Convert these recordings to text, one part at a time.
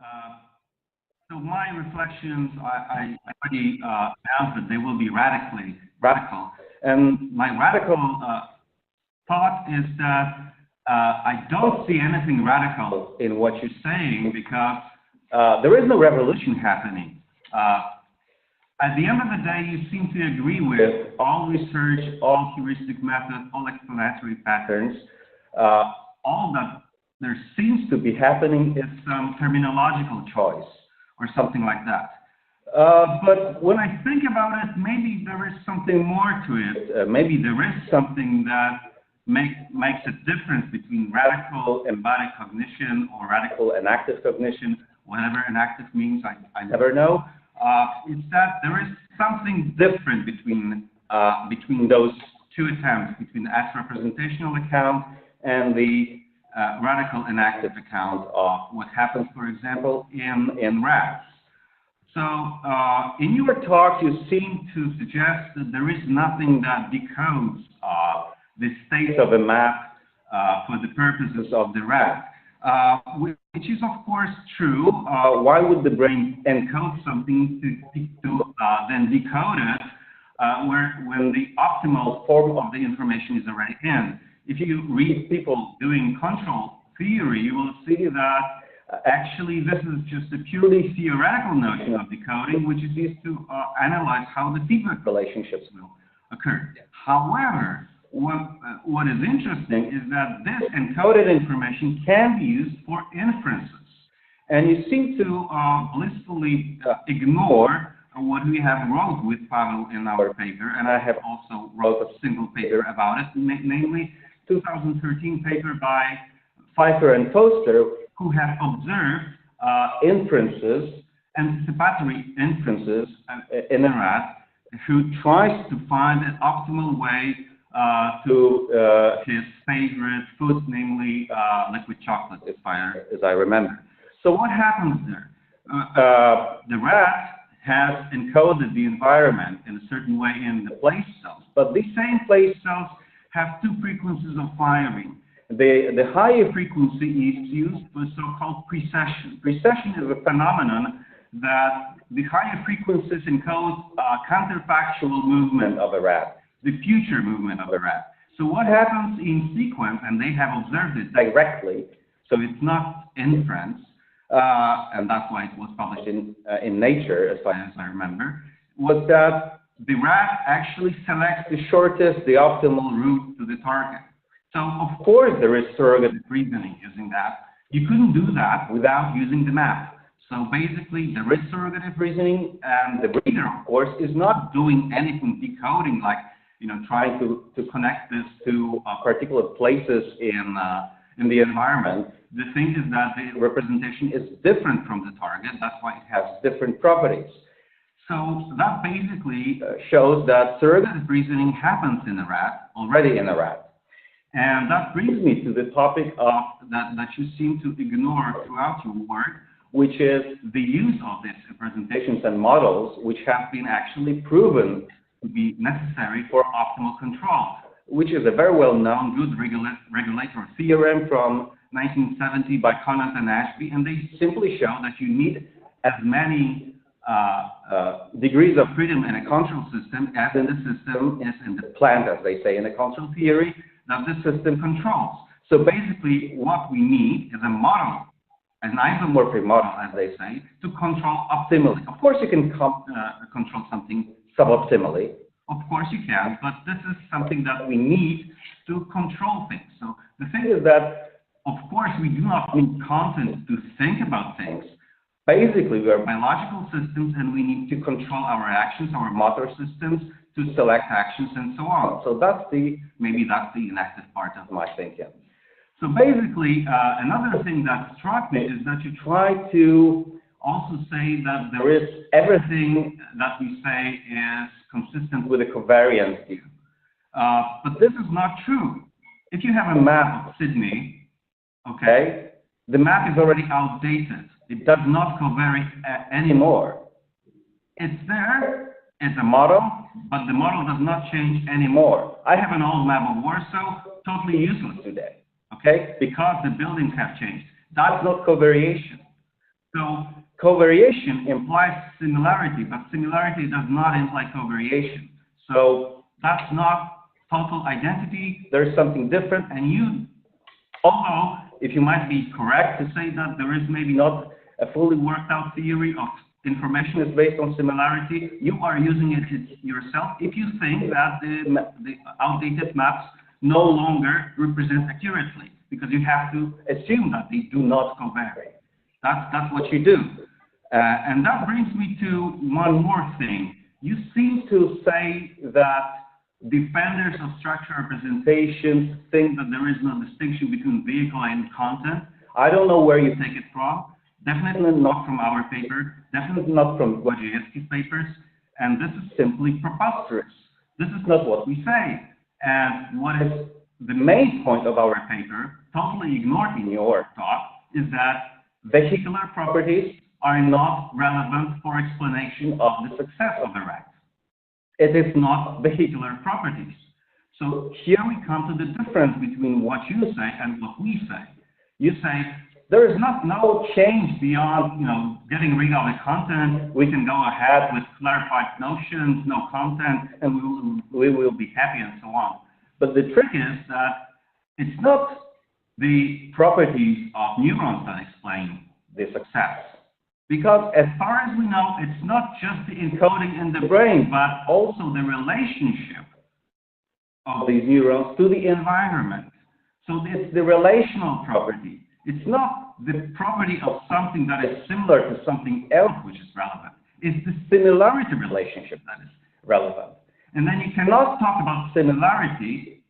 Uh, so my reflections, I already announced that they will be radical. And my radical thought is that I don't see anything radical in what you're saying because there is no revolution happening. At the end of the day, you seem to agree with all research, all heuristic methods, all explanatory patterns. All that there seems to be happening is some terminological choice or something like that. But when I think about it, maybe there is something more to it. Maybe there is something that makes a difference between radical embodied cognition or radical enactive cognition, whatever enactive means, I never know. It's that there is something different between those two attempts, between the as-representational account and the radical enactive account of what happens, for example, in rats. So in your talk, you seem to suggest that there is nothing that decodes the state of a map for the purposes of the rat. Which is of course true. Why would the brain encode something to then decode it when the optimal form of the information is already in? If you read people doing control theory, you will see that actually this is just a purely theoretical notion of decoding, which is used to analyze how the feedback relationships will occur. However, what is interesting is that this encoded information can be used for inferences. And you seem to blissfully ignore what we have wrote with Pavel in our paper, and I have also wrote a single paper about it, namely 2013 paper by Pfeiffer and Foster, who have observed inferences, anticipatory inferences in a rat who tries to find an optimal way to his favorite food, namely liquid chocolate, as I remember. So what happens there? The rat has encoded the environment in a certain way in the place cells, but these same place cells have two frequencies of firing. The higher frequency is used for so-called precession. Precession is a phenomenon that the higher frequencies encode counterfactual movement of a rat, the future movement of a rat. So what happens in sequence, and they have observed it directly, so it's not inference, and that's why it was published in Nature, as far as I remember, was that the rat actually selects the shortest, the optimal route to the target. So of course there is surrogate reasoning using that. You couldn't do that without using the map. So basically there is surrogate reasoning, and the reader, of course, is not doing anything decoding, like trying to connect this to particular places in the environment. The thing is that the representation is different from the target. That's why it has different properties. So that basically shows that surrogate reasoning happens in a rat, already in a rat. And that brings me to the topic of that you seem to ignore throughout your work, which is the use of these representations and models, which have been actually proven to be necessary for optimal control, which is a very well-known good regulator theorem from 1970 by Conant and Ashby, and they simply show that you need as many degrees of freedom in a control system as in the system is in the plant, as they say in the control theory, that the system controls. So basically what we need is a model, an isomorphic model, as they say, to control optimally. Of course you can control something suboptimally. Of course you can, but this is something that we need to control things. So the thing is that, of course, we do not need content to think about things. Basically, we are biological systems, and we need to control our actions, our motor systems, to select actions, and so on. So maybe that's the inactive part of my thinking. So basically, another thing that struck me is that you try to also say that there is everything that we say is consistent with a covariance view. But this is not true. If you have a map of Sydney, okay, the map is already outdated. It does not covary anymore. It's there, it's a model, but the model does not change anymore. I have an old map of Warsaw, totally useless today, okay, because the buildings have changed. That's not covariation. So covariation implies similarity, but similarity does not imply covariation. So that's not total identity. There's something different, and although if you might be correct to say that there is maybe not a fully worked out theory of information is based on similarity, you are using it yourself if you think that the outdated maps no longer represent accurately, because you have to assume that they do not covary. That's what you do. And that brings me to one more thing. You seem to say that defenders of structural representations think that there is no distinction between vehicle and content. I don't know where you take it from. Definitely not from our paper. Definitely not from Wojciechowski's papers. And this is simply preposterous. This is not what we say. And what is the main point of our paper, totally ignored in your talk, is that vehicular properties are not relevant for explanation of the success of the right. It is not vehicular properties. So here we come to the difference between what you say and what we say. You say there is no change beyond, getting rid of the content. We can go ahead with clarified notions, no content, and we will be happy and so on. But the trick is that it's not the properties of neurons that explain the success. Because as far as we know, it's not just the encoding in the brain, but also the relationship of these neurons to the environment. So it's the relational property. It's not the property of something that is similar to something else which is relevant. It's the similarity relationship that is relevant. And then you cannot talk about similarity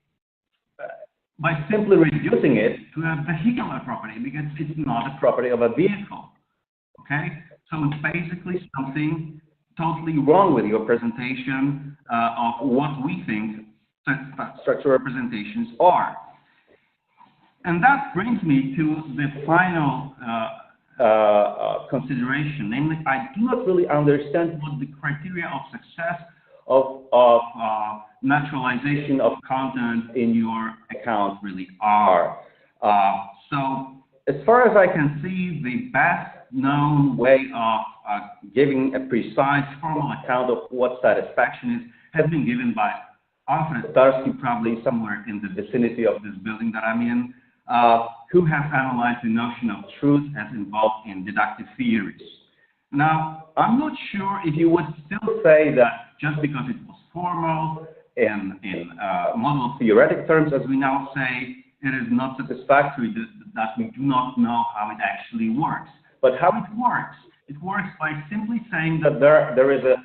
by simply reducing it to a vehicular property, because it's not a property of a vehicle. Okay? So it's basically something totally wrong with your presentation of what we think structural representations are. And that brings me to the final consideration, namely, I do not really understand what the criteria of success of naturalization of content in your account really are. So as far as I can see, the best known way of giving a precise formal account of what satisfaction is has been given by Alfred Tarski, probably somewhere in the vicinity of this building that I'm in, who has analyzed the notion of truth as involved in deductive theories. Now, I'm not sure if you would still say that just because it was formal in model theoretic terms, as we now say, it is not satisfactory that we do not know how it actually works. But how it works by simply saying that there is a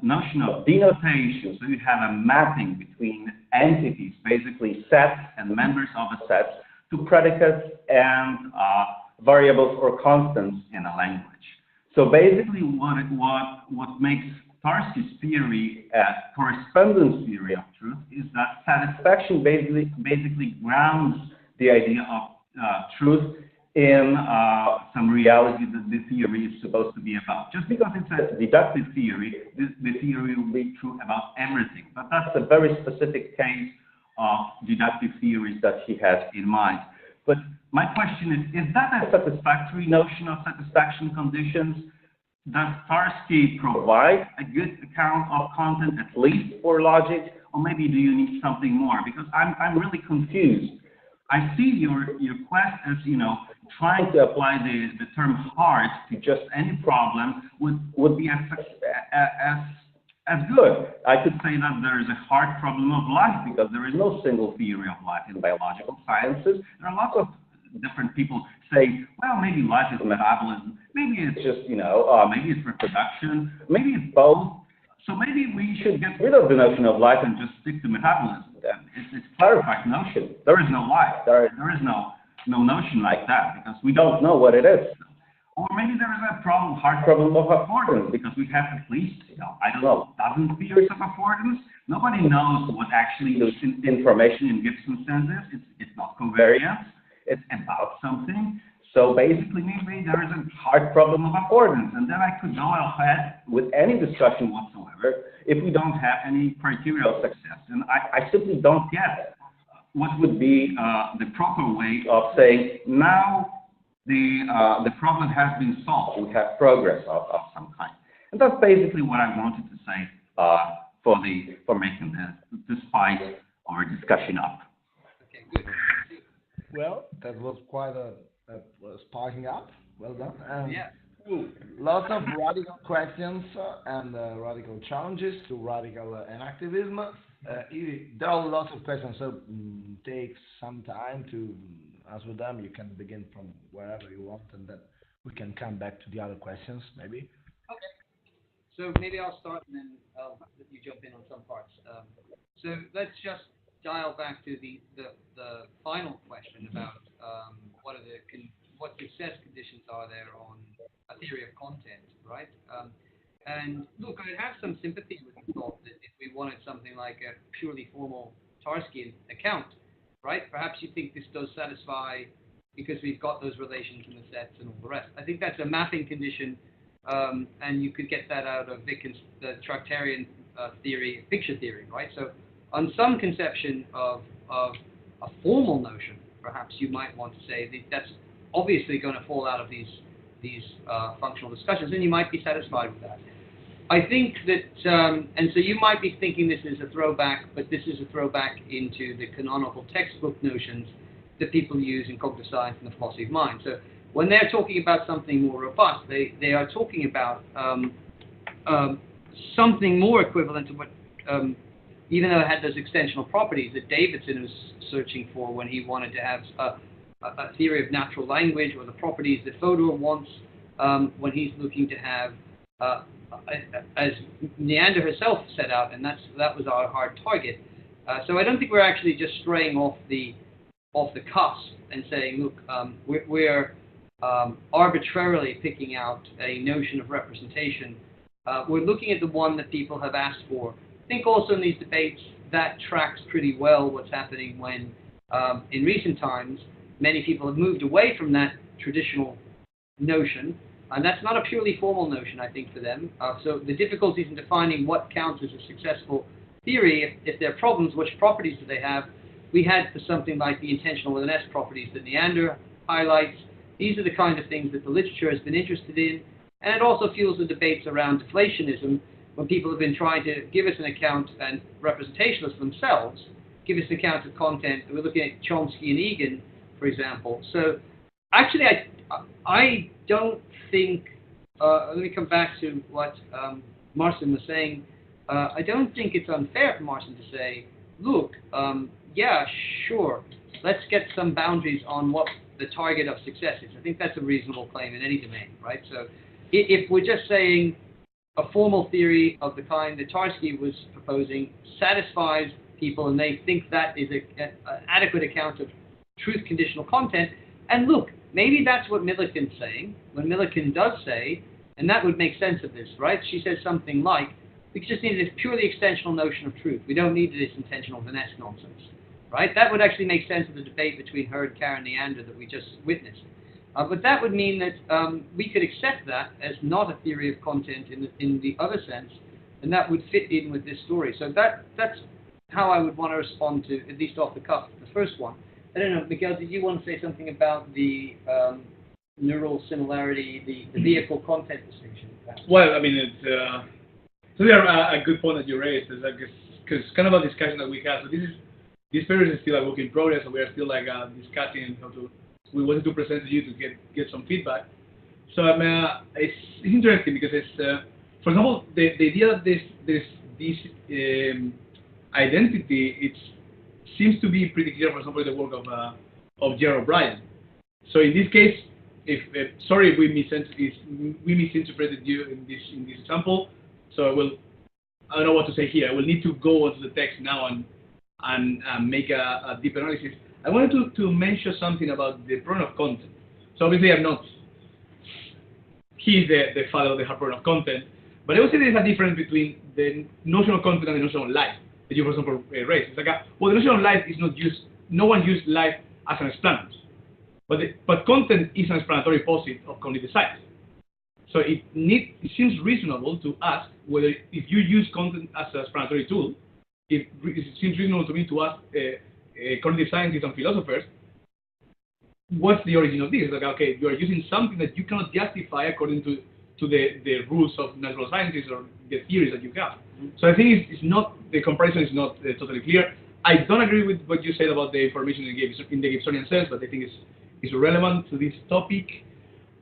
notion of denotation. So you have a mapping between entities, basically sets and members of a set, to predicates and variables or constants in a language. So basically what makes Tarski's theory a correspondence theory of truth is that satisfaction basically grounds the idea of truth in some reality that the theory is supposed to be about. Just because it's a deductive theory, the theory will be true about everything. But that's a very specific case of deductive theories that he has in mind. But my question is that a satisfactory notion of satisfaction conditions? Does Tarski provide a good account of content, at least for logic, or maybe do you need something more? Because I'm really confused. I see your quest as, trying to apply the term hard to just any problem would be as good. I could say that there is a hard problem of life because there is no single theory of life in biological sciences. There are lots of different people say, well, maybe life is metabolism, maybe it's just, maybe it's reproduction, maybe it's both. So maybe we should get rid of the notion of life and just stick to metabolism. It's a clarified notion. There is no life. There is no notion like that because we don't know what it is. Or maybe there is a hard problem of affordance because we have at least, dozen theories of affordance. Nobody knows what actually the information in Gibson sense is. It's not covariance. It's about something. So basically, maybe there is a hard problem of affordance, and then I could go ahead with any discussion whatsoever if we don't have any criteria of success. And I simply don't get what would be the proper way of saying, now the problem has been solved. We have progress of some kind. And that's basically what I wanted to say for making this fight or discussion up. Okay, good. Well, that was quite a sparking up. Well done. Yeah. Lots of radical questions and radical challenges to radical inactivism. There are lots of questions, so take some time to answer them. You can begin from wherever you want, and then we can come back to the other questions, maybe. Okay. So maybe I'll start and then I'll let you jump in on some parts. So let's just dial back to the final question about what success conditions are there on a theory of content, right? And look, I have some sympathy with the thought that if we wanted something like a purely formal Tarskian account, right? Perhaps you think this does satisfy because we've got those relations in the sets and all the rest. I think that's a mapping condition, and you could get that out of Wittgen's the Tractarian theory, picture theory, right? So on some conception of a formal notion, perhaps you might want to say that that's obviously going to fall out of these functional discussions, and you might be satisfied with that. I think that, and so you might be thinking this is a throwback, but this is a throwback into the canonical textbook notions that people use in cognitive science and the philosophy of mind. So when they're talking about something more robust, they are talking about something more equivalent to what, even though it had those extensional properties that Davidson was searching for when he wanted to have a theory of natural language, or the properties that Fodor wants when he's looking to have, as Neander herself set out, and that was our hard target. So I don't think we're actually just straying off the cusp and saying, look, we're arbitrarily picking out a notion of representation. We're looking at the one that people have asked for. I think also in these debates that tracks pretty well what's happening when, in recent times, many people have moved away from that traditional notion, and that's not a purely formal notion, I think, for them. So the difficulties in defining what counts as a successful theory, if there are problems, which properties do they have? We had for something like the intentional with an S properties that Neander highlights. These are the kind of things that the literature has been interested in, and it also fuels the debates around deflationism, when people have been trying to give us an account, and representationalists themselves give us an account of content. We're looking at Chomsky and Egan, for example. So actually, I don't think, let me come back to what Marcin was saying. I don't think it's unfair for Marcin to say, look, yeah, sure, let's get some boundaries on what the target of success is. I think that's a reasonable claim in any domain, right? So if we're just saying a formal theory of the kind that Tarski was proposing satisfies people and they think that is an adequate account of truth conditional content, and look, maybe that's what Millikan's saying, when Millikan does say, and that would make sense of this, right? She says something like, we just need this purely extensional notion of truth. We don't need this intentional finesse nonsense, right? That would actually make sense of the debate between her and Karen Neander that we just witnessed. But that would mean that we could accept that as not a theory of content in the other sense, and that would fit in with this story. So that's how I would want to respond to, at least off the cuff, the first one. I don't know, Miguel, did you want to say something about the neural similarity, the vehicle content distinction? Well, I mean, it's really a good point that you raised, is like, because kind of a discussion that we had. So this period is still a work in progress, and we are still like discussing how to. We wanted to present to you to get some feedback. So it's interesting because it's, for example, the idea that this identity, it seems to be pretty clear. For example, in the work of Gerald O'Brien. So in this case, sorry if we misinterpreted you in this example. So I don't know what to say here. I will need to go onto the text now and make a deep analysis. I wanted to mention something about the problem of content. So obviously he's the father of the hard problem of content, but I would say there is a difference between the notion of content and the notion of life that you, for example, raised. It's like, the notion of life is not used, no one used life as an explanation, but content is an explanatory posit of cognitive science. So it seems reasonable to ask whether, if you use content as an explanatory tool, it seems reasonable to me to ask cognitive scientists and philosophers, what's the origin of this? Like, okay, you are using something that you cannot justify according to the rules of natural sciences or the theories that you have. So I think it's not, the comparison is not totally clear. I don't agree with what you said about the information in the Gibsonian cells, but I think it's relevant to this topic.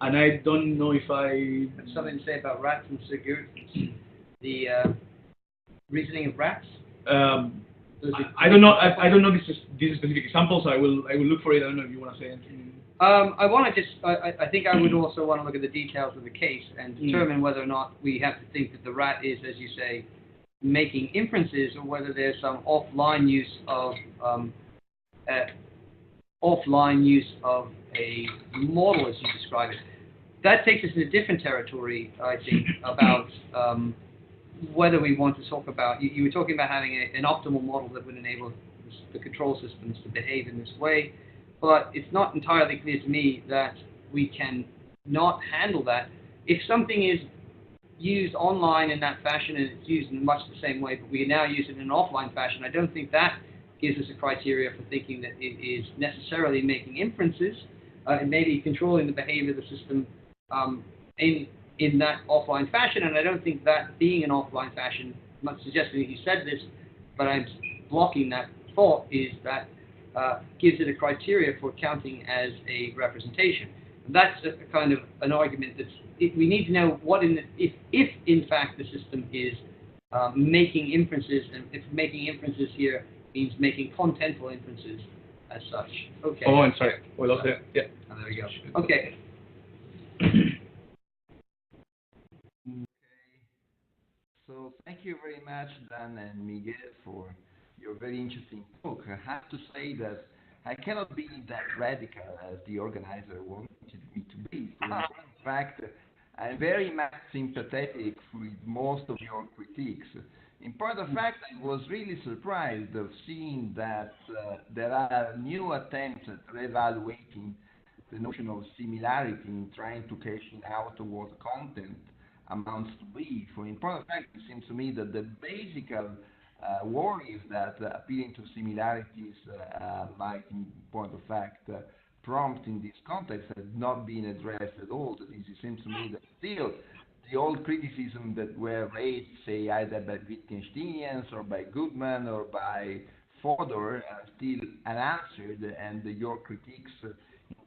And I don't know if I... There's something to say about rats and Segundo, the reasoning of rats? I don't know. I don't know this specific example, so I will look for it. I don't know if you want to say anything. I want to just. I think I would also want to look at the details of the case and determine whether or not we have to think that the rat is, as you say, making inferences, or whether there's some offline use of a model, as you describe it. That takes us into different territory, I think, about whether we want to talk about. You were talking about having an optimal model that would enable the control systems to behave in this way, but it's not entirely clear to me that we can not handle that. If something is used online in that fashion and it's used in much the same way, but we now use it in an offline fashion, I don't think that gives us a criteria for thinking that it is necessarily making inferences. It may be controlling the behavior of the system in that offline fashion, and I don't think that being an offline fashion, I'm not suggesting that you said this, but I'm blocking that thought, is that gives it a criteria for counting as a representation. And that's a kind of an argument that's, we need to know what if in fact the system is making inferences, and if making inferences here means making contentful inferences as such. Okay. Oh, I'm sorry. We lost it. Yeah. Oh, there we go. Okay. So thank you very much, Dan and Miguel, for your very interesting talk. I have to say that I cannot be that radical as the organizer wanted me to be. So in fact, I'm very much sympathetic with most of your critiques. In point of fact, I was really surprised of seeing that there are new attempts at reevaluating the notion of similarity in trying to cash out what content amounts to be. For in point of fact, it seems to me that the basic worries that appealing to similarities might, in point of fact, prompt in this context have not been addressed at all. That is, it seems to me that still the old criticism that were raised, say, either by Wittgensteinians or by Goodman or by Fodor are still unanswered, and your critiques in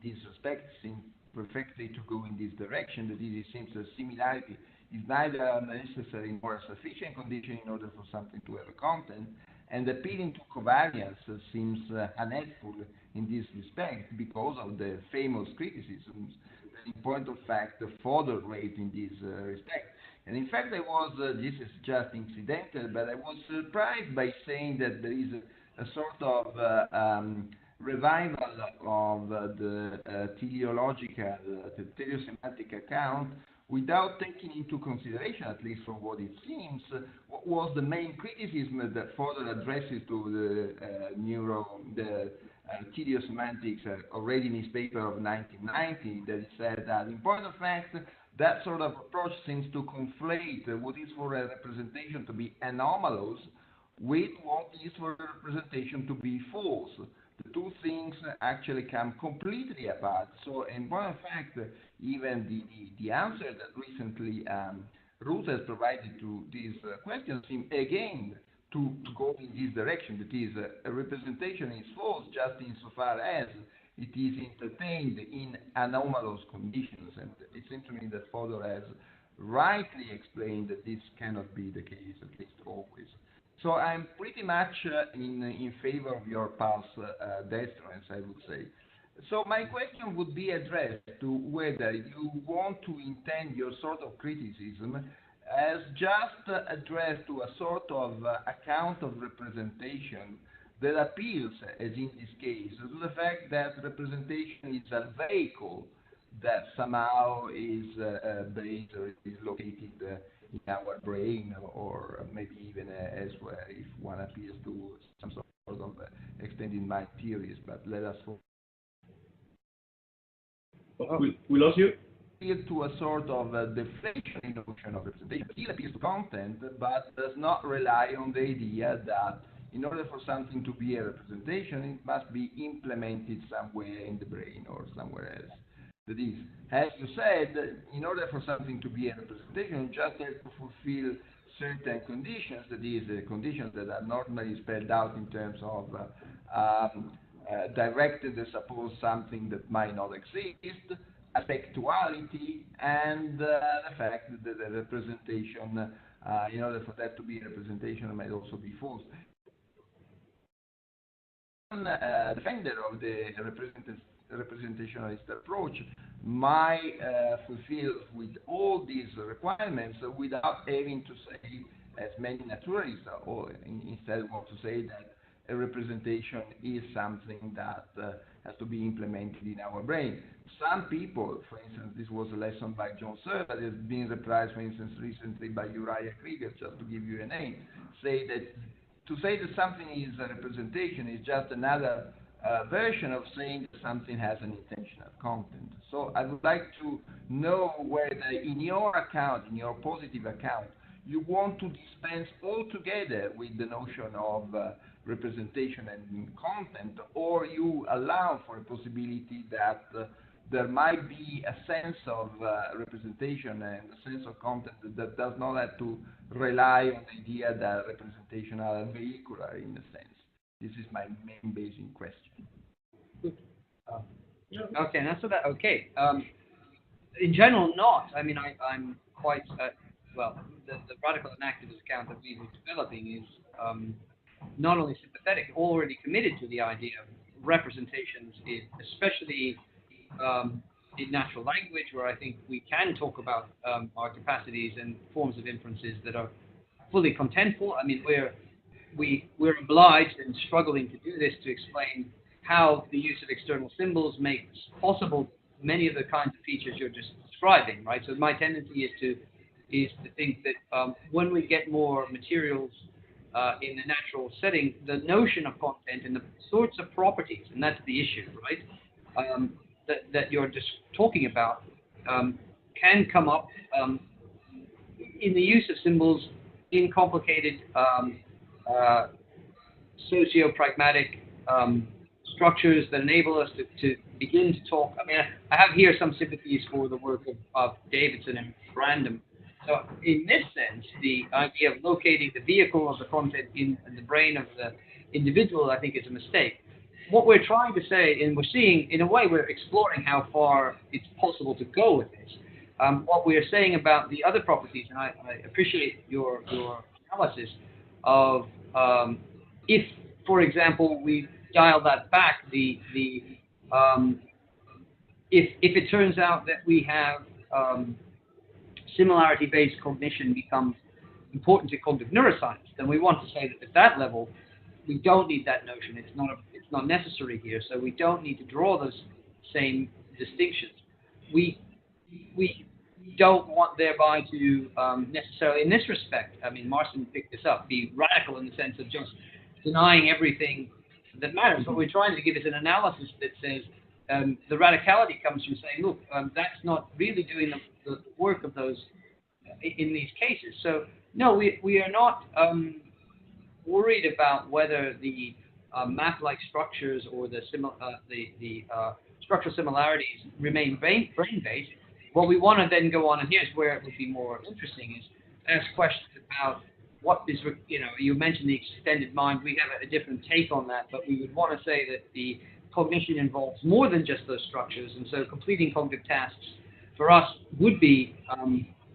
this respect seem perfectly to go in this direction. That is, it seems that similarity is neither a necessary nor a sufficient condition in order for something to have a content, and appealing to covariance seems unhelpful in this respect because of the famous criticisms that, in point of fact, the Fodor raised in this respect. And in fact, I was, this is just incidental, but I was surprised by saying that there is a sort of revival of the teleological, the teleosemantic account, without taking into consideration, at least from what it seems, what was the main criticism that Fodor addresses to the teleosemantics already in his paper of 1990, that he said that, in point of fact, that sort of approach seems to conflate what is for a representation to be anomalous with what is for a representation to be false. The two things actually come completely apart. So, in point of fact, even the answer that recently Ruth has provided to these questions seem again to go in this direction. That is, a representation is false just insofar as it is entertained in anomalous conditions. And it seems to me that Fodor has rightly explained that this cannot be the case, at least always. So I'm pretty much in favor of your pulse deterrence, I would say. So my question would be addressed to whether you want to intend your sort of criticism as just addressed to a sort of account of representation that appeals, as in this case, to the fact that representation is a vehicle that somehow is based or is located in our brain, or maybe even elsewhere, if one appeals to some sort of extended mind theories. But let us hope. We lost you? To a sort of deflation notion of representation. It appeals to content, but does not rely on the idea that in order for something to be a representation, it must be implemented somewhere in the brain or somewhere else. That is, as you said, in order for something to be a representation, you just have to fulfill certain conditions, that is, conditions that are normally spelled out in terms of directed, suppose something that might not exist, effectuality, and the fact that the representation, in order for that to be a representation, it might also be false. Defender of the representationalist approach might fulfill with all these requirements without having to say, as many naturalists, or instead want to say that a representation is something that has to be implemented in our brain. Some people, for instance, this was a lesson by John Searle that has been reprised, for instance, recently by Uriah Krieger, just to give you a name, say that to say that something is a representation is just another version of saying that something has an intentional content. So I would like to know whether in your account, in your positive account, you want to dispense altogether with the notion of representation and content, or you allow for a possibility that there might be a sense of representation and a sense of content that does not have to rely on the idea that representation are vehicular in a sense. This is my main basic question. Okay, and answer that. Okay. In general, not. I mean, I'm quite, well, the radical and activist account that we were developing is not only sympathetic, already committed to the idea of representations, especially in natural language, where I think we can talk about our capacities and forms of inferences that are fully contentful. I mean, we're obliged and struggling to do this to explain how the use of external symbols makes possible many of the kinds of features you're just describing, right? So my tendency is to think that when we get more materials in the natural setting, the notion of content and the sorts of properties, and that's the issue, right, that you're just talking about, can come up in the use of symbols in complicated socio-pragmatic structures that enable us to begin to talk. I mean, I have here some sympathies for the work of Davidson and Random. So in this sense, the idea of locating the vehicle of the content in the brain of the individual, I think, is a mistake. What we're trying to say, and we're seeing, in a way, we're exploring how far it's possible to go with this. What we're saying about the other properties, and I appreciate your analysis of if, for example, we dial that back, if it turns out that we have similarity-based cognition becomes important to cognitive neuroscience, then we want to say that at that level, we don't need that notion. It's not necessary here, so we don't need to draw those same distinctions. We don't want thereby to necessarily, in this respect, I mean, Marcin picked this up, be radical in the sense of just denying everything that matters. What we're trying to give is an analysis that says the radicality comes from saying, look, that's not really doing the work of those in these cases. So, no, we are not worried about whether the map-like structures or the structural similarities remain brain-based. What we want to then go on, and here's where it would be more interesting, is ask questions about what is, you mentioned the extended mind. We have a different take on that, but we would want to say that the cognition involves more than just those structures, and so completing cognitive tasks for us would be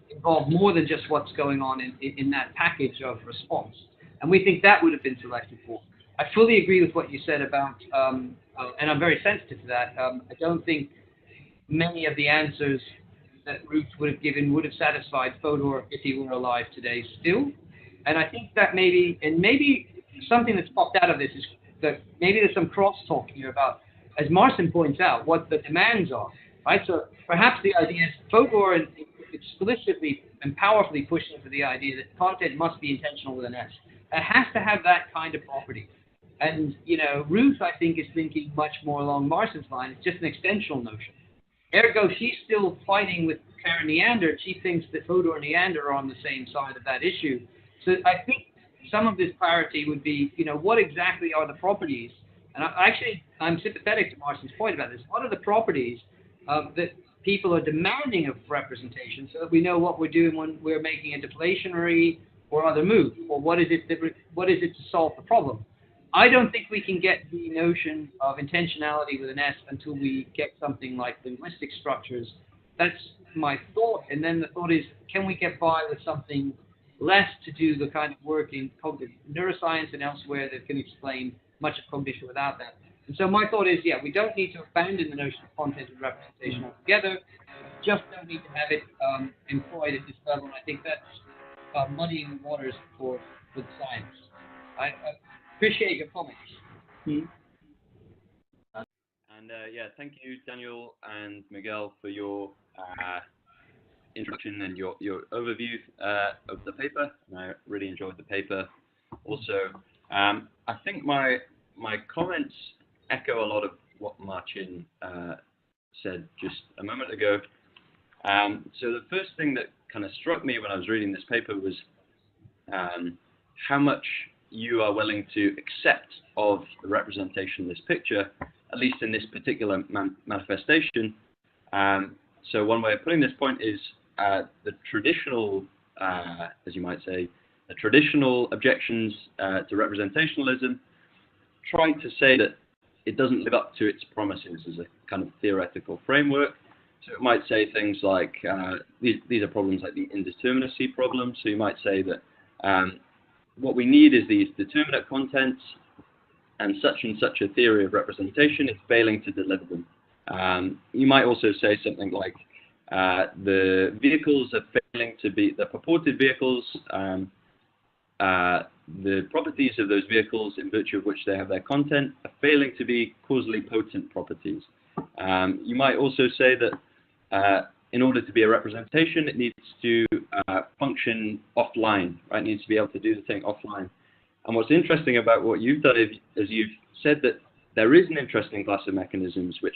involve more than just what's going on in that package of response. And we think that would have been selected for. I fully agree with what you said about, and I'm very sensitive to that. I don't think many of the answers that Ruth would have given would have satisfied Fodor if he were alive today still. And I think that maybe something that's popped out of this is that maybe there's some crosstalk here about, as Marcin points out, what the demands are, right? So perhaps the idea is Fodor explicitly and powerfully pushing for the idea that content must be intentional with an S. It has to have that kind of property. And, Ruth, I think, is thinking much more along Marcin's line. It's just an extensional notion. Ergo, she's still fighting with Karen Neander. She thinks that Fodor and Neander are on the same side of that issue. So I think some of this clarity would be, what exactly are the properties? And I'm sympathetic to Marcin's point about this. What are the properties that people are demanding of representation, so that we know what we're doing when we're making a deflationary or other move, or what is it to solve the problem? I don't think we can get the notion of intentionality with an S until we get something like linguistic structures. That's my thought. And then the thought is, can we get by with something less to do the kind of work in cognitive neuroscience and elsewhere that can explain much of cognition without that? And so my thought is, we don't need to abandon the notion of content and representation altogether. We just don't need to have it employed at this level. And I think that's muddying the waters for the science. I appreciate your comments. And thank you, Daniel and Miguel, for your introduction and your overview of the paper. And I really enjoyed the paper. Also, I think my comments echo a lot of what Marcin said just a moment ago. So the first thing that kind of struck me when I was reading this paper was how much you are willing to accept of the representation of this picture, at least in this particular manifestation. So one way of putting this point is the traditional, as you might say, the traditional objections to representationalism try to say that it doesn't live up to its promises as a kind of theoretical framework. So it might say things like, these are problems like the indeterminacy problem. So you might say that what we need is these determinate contents, and such a theory of representation is failing to deliver them. You might also say something like, the vehicles are failing to be, the purported vehicles, the properties of those vehicles in virtue of which they have their content are failing to be causally potent properties. You might also say that in order to be a representation, it needs to function offline, right? It needs to be able to do the thing offline. And what's interesting about what you've done is you've said that there is an interesting class of mechanisms which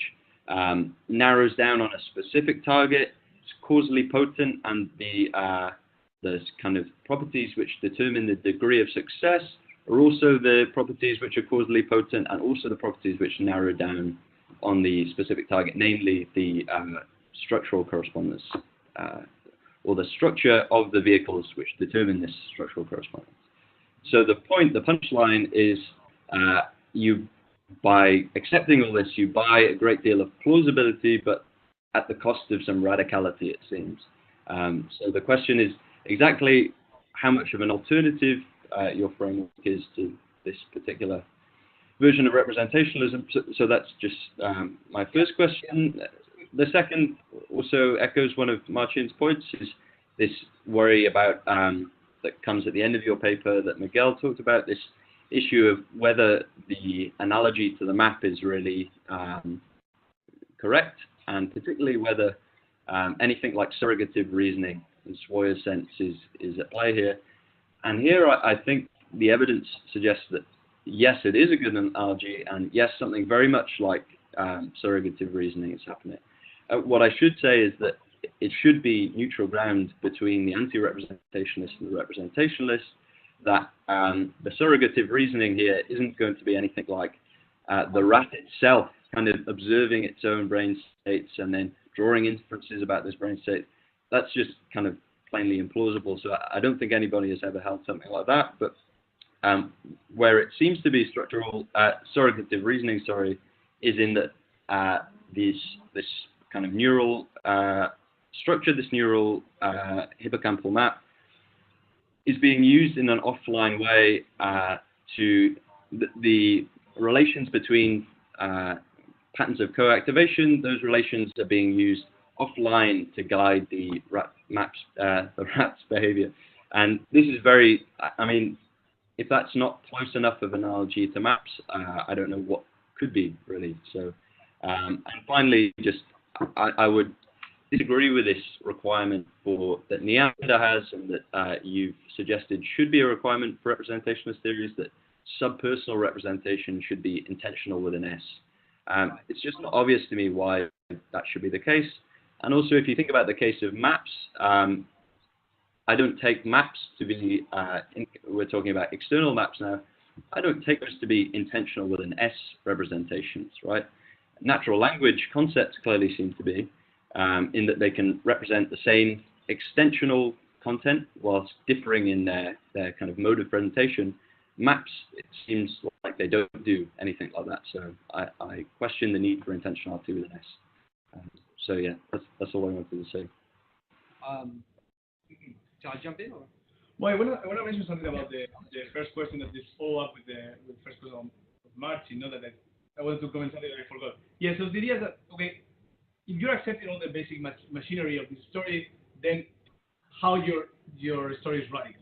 narrows down on a specific target, it's causally potent, and the kind of properties which determine the degree of success are also the properties which are causally potent, and also the properties which narrow down on the specific target, namely the structural correspondence, or the structure of the vehicles which determine this structural correspondence. So the punchline is, by accepting all this, you buy a great deal of plausibility, but at the cost of some radicality, it seems. So the question is exactly how much of an alternative your framework is to this particular version of representationalism. So that's just my first question. The second also echoes one of Marcin's points, is this worry about that comes at the end of your paper that Miguel talked about, this issue of whether the analogy to the map is really correct, and particularly whether anything like surrogative reasoning in Swoyer's sense is at play here. And here I think the evidence suggests that yes, it is a good analogy, and yes, something very much like surrogative reasoning is happening. What I should say is that it should be neutral ground between the anti-representationalist and the representationalist, that the surrogative reasoning here isn't going to be anything like the rat itself kind of observing its own brain states and then drawing inferences about this brain state. That's just kind of plainly implausible. So I don't think anybody has ever held something like that. But where it seems to be structural, surrogative reasoning, is in that this kind of neural structure, this neural hippocampal map, is being used in an offline way to the relations between patterns of co-activation. Those relations are being used offline to guide the rat's behavior. And this is very, I mean, if that's not close enough of an analogy to maps, I don't know what could be, really. So, and finally, just I would disagree with this requirement that Neander has, and that you've suggested should be a requirement for representationalist theories, that subpersonal representation should be intentional with an S. It's just not obvious to me why that should be the case. And also, if you think about the case of maps, I don't take maps to be, we're talking about external maps now, I don't take those to be intentional with an S representations, right? Natural language concepts clearly seem to be, in that they can represent the same extensional content whilst differing in their kind of mode of presentation. Maps, it seems like they don't do anything like that, so I question the need for intentionality with an S. So yeah, that's all I wanted to say. Shall I jump in? Or? Well, I want to mention something about the first question that is follow up with the first question of March. You know that I wanted to comment something that I forgot. Yeah, so the idea is that, okay, if you're accepting all the basic machinery of this story, then how your story is radical.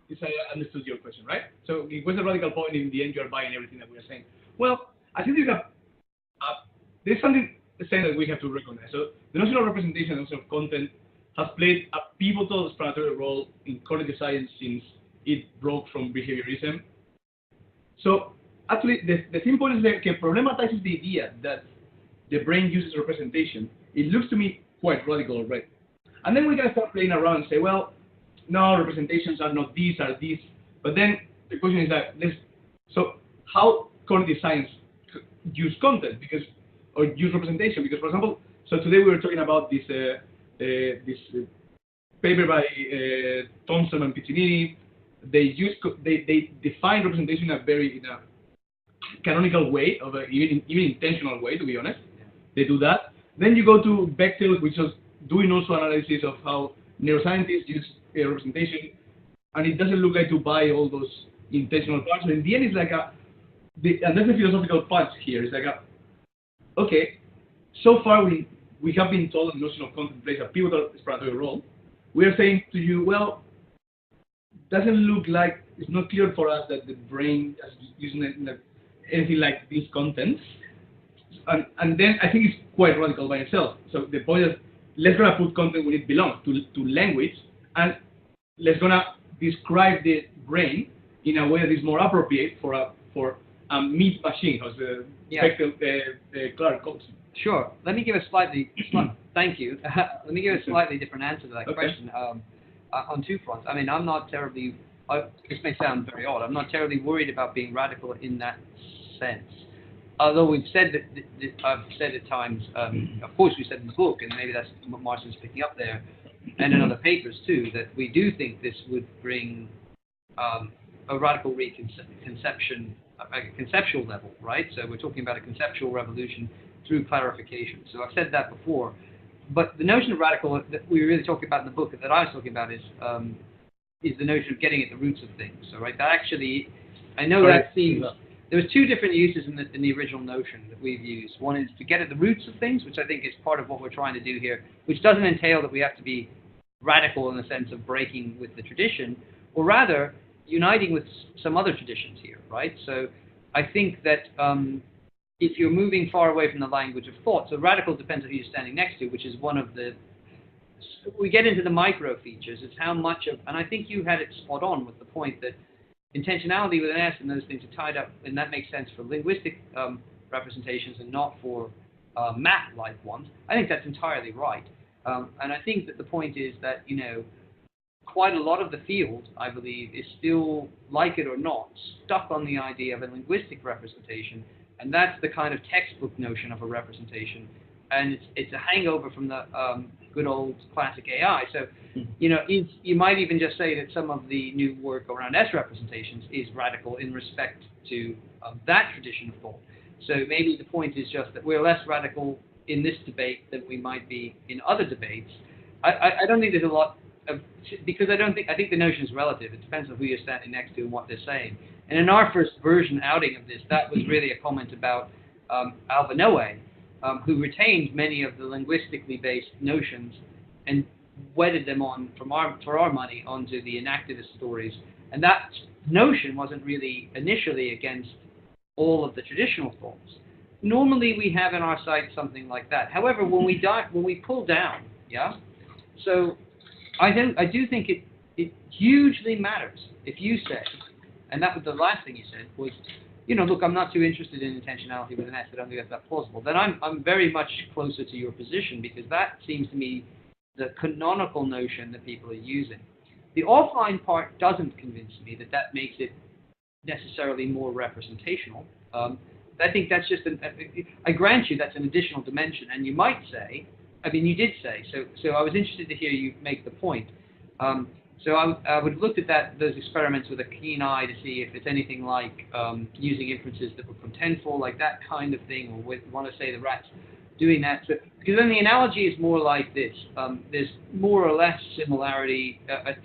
If I understood your question, right? So it was a radical point. In the end, you're buying everything that we are saying. Well, I think there's something saying that we have to recognize. So the notion of representation, the notion of content, has played a pivotal explanatory role in cognitive science since it broke from behaviorism. So actually, the thing point is that it problematizes the idea that the brain uses representation. It looks to me quite radical already. And then we can start playing around and say, well, no, representations are not these, are these. But then the question is that, so how cognitive science use content or use representation? Because, for example, so today we were talking about this paper by Thompson and Piccinini. They define representation in a canonical way, even intentional way, to be honest. They do that. Then you go to Bechtel, which was doing also analysis of how neuroscientists use representation, and it doesn't look like to buy all those intentional parts. So in the end, it's like and that's the philosophical punch here. It's like okay, so far we have been told the notion of content plays a pivotal explanatory role. We are saying to you, well, doesn't look like, it's not clear for us that the brain is using anything like these contents. And then I think it's quite radical by itself. So the point is, let's gonna put content where it belongs, to language, and let's gonna describe the brain in a way that is more appropriate for a meat machine, as Clark calls it. Sure. Let me give a thank you. Let me give a slightly different answer to that question on two fronts. I mean, I'm not terribly, this may sound very odd, I'm not terribly worried about being radical in that sense. Although we've said that I've said at times, of course we said in the book, and maybe that's what Martin's picking up there, and in other papers too, that we do think this would bring a radical reconception at a conceptual level, right? So we're talking about a conceptual revolution through clarification. So I've said that before. But the notion of radical that we were really talking about in the book, that I was talking about, is the notion of getting at the roots of things. So right, that actually, I know that seems, there was two different uses in the original notion that we've used. One is to get at the roots of things, which I think is part of what we're trying to do here, which doesn't entail that we have to be radical in the sense of breaking with the tradition, or rather uniting with some other traditions here, right? So I think that if you're moving far away from the language of thought, so radical depends on who you're standing next to, which is one of the, we get into the micro features, it's how much of, and I think you had it spot on with the point that intentionality with an S and those things are tied up, and that makes sense for linguistic representations and not for map-like ones. I think that's entirely right. And I think that the point is that, you know, quite a lot of the field, I believe, is still, like it or not, stuck on the idea of a linguistic representation, and that's the kind of textbook notion of a representation, and it's a hangover from the good old classic AI. So, you know, you might even just say that some of the new work around S representations is radical in respect to that tradition of thought. So maybe the point is just that we're less radical in this debate than we might be in other debates. I don't think there's a lot of, because I think the notion is relative. It depends on who you're standing next to and what they're saying. And in our first version outing of this, that was really a comment about Alva Noe, who retained many of the linguistically based notions and wedded them on, for our money, onto the enactivist stories. And that notion wasn't really initially against all of the traditional thoughts. Normally we have in our sight something like that. However, when we pull down, yeah, so I do think it hugely matters if you say, and that was the last thing you said, was, you know, look, I'm not too interested in intentionality with an S. I don't think that's that plausible. Then I'm very much closer to your position, because that seems to me the canonical notion that people are using. The offline part doesn't convince me that makes it necessarily more representational. I think that's just I grant you that's an additional dimension, and you might say, I mean, you did say, so I was interested to hear you make the point. So I would have looked at those experiments with a keen eye to see if it's anything like using inferences that were contentful, like that kind of thing, or want to say the rats doing that. So, because then the analogy is more like this. There's more or less similarity, that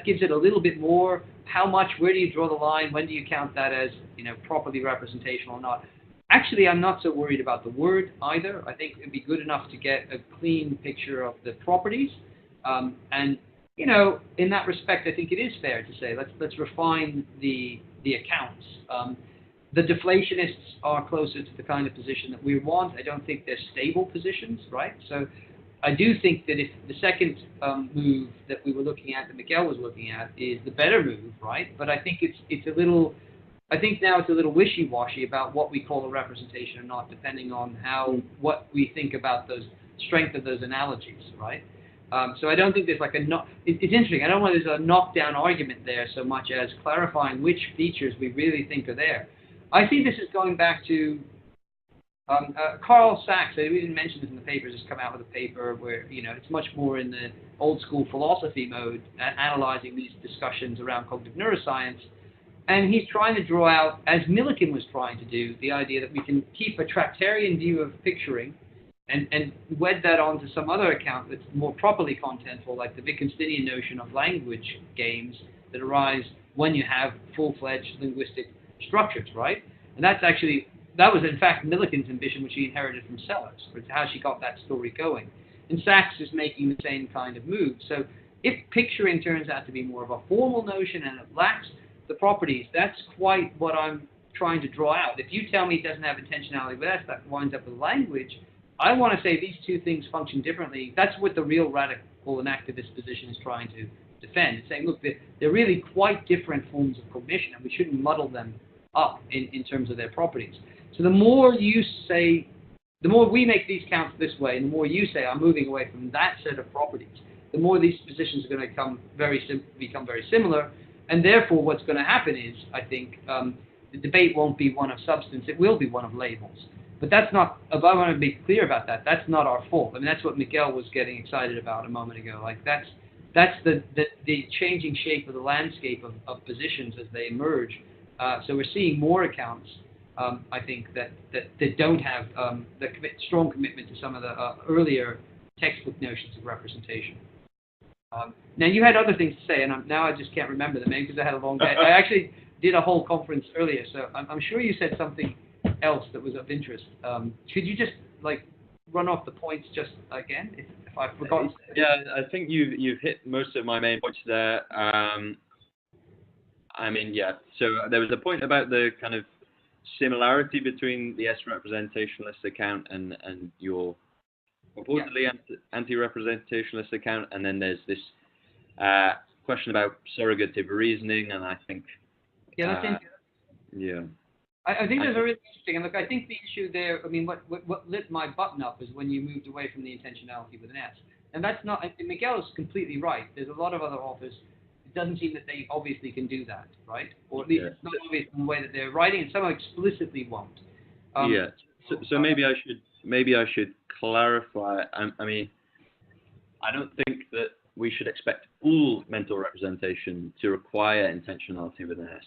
gives it a little bit more. How much, where do you draw the line? When do you count that as, properly representational or not? Actually, I'm not so worried about the word either. I think it'd be good enough to get a clean picture of the properties. And in that respect, I think it is fair to say let's refine the accounts. The deflationists are closer to the kind of position that we want. I don't think they're stable positions, right? So I do think that if the second move that we were looking at, that Miguel was looking at, is the better move, right? But I think it's a little. I think now it's a little wishy-washy about what we call a representation or not, depending on what we think about those strength of those analogies, right? So I don't think there's it's interesting. I don't want there's a knockdown argument there so much as clarifying which features we really think are there. I see this as going back to Carl Sachs. We didn't mention this in the paper. Just come out with a paper where it's much more in the old school philosophy mode, analyzing these discussions around cognitive neuroscience. And he's trying to draw out, as Millikan was trying to do, the idea that we can keep a Tractarian view of picturing and wed that onto some other account that's more properly contentful, like the Wittgensteinian notion of language games that arise when you have full-fledged linguistic structures, right? And that was in fact Millikan's ambition, which she inherited from Sellers, for how she got that story going. And Sachs is making the same kind of move. So if picturing turns out to be more of a formal notion and it lacks the properties, that's quite what I'm trying to draw out. If you tell me it doesn't have intentionality, but that winds up with language, I want to say these two things function differently. That's what the real radical and activist position is trying to defend. It's saying, look, they're really quite different forms of cognition, and we shouldn't muddle them up in terms of their properties. So the more we make these counts this way, and the more you say, I'm moving away from that set of properties, the more these positions are going to become very similar, and therefore what's going to happen is, I think, the debate won't be one of substance, it will be one of labels. But that's not, I want to be clear about that, that's not our fault. I mean, that's what Miguel was getting excited about a moment ago. Like, that's the changing shape of the landscape of positions as they emerge. So we're seeing more accounts, I think, that don't have the strong commitment to some of the earlier textbook notions of representation. Now, you had other things to say, and now I just can't remember them, maybe because I had a long day. I actually did a whole conference earlier, so I'm sure you said something else that was of interest. Could you just run off the points just again, if I forgot? Yeah, I think you've hit most of my main points there. So there was a point about the kind of similarity between the S-representationalist account and your purportedly anti-representationalist account, and then there's this question about surrogative reasoning, and I think that's interesting. Yeah. I think that's really interesting. And look, I think the issue there, I mean, what lit my button up is when you moved away from the intentionality with an S. And that's not, and Miguel is completely right. There's a lot of other authors, it doesn't seem that they obviously can do that, right? Or at least it's not obvious in the way that they're writing, and some explicitly won't. So maybe I should clarify. I mean, I don't think that we should expect all mental representation to require intentionality with an S.